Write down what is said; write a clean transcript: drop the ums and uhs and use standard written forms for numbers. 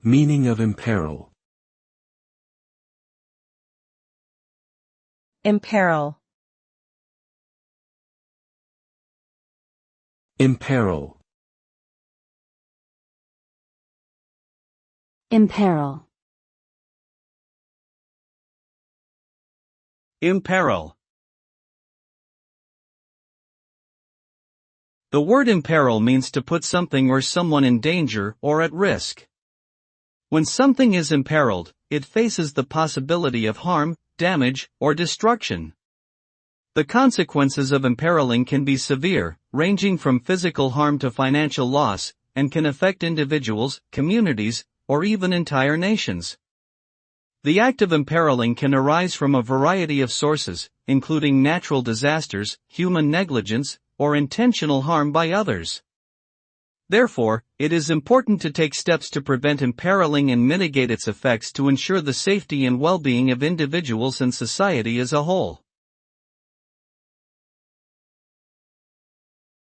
Meaning of imperil. Imperil. Imperil. Imperil. Imperil. The word imperil means to put something or someone in danger or at risk. When something is imperiled, it faces the possibility of harm, damage, or destruction. The consequences of imperiling can be severe, ranging from physical harm to financial loss, and can affect individuals, communities, or even entire nations. The act of imperiling can arise from a variety of sources, including natural disasters, human negligence, or intentional harm by others. Therefore, it is important to take steps to prevent imperiling and mitigate its effects to ensure the safety and well-being of individuals and society as a whole.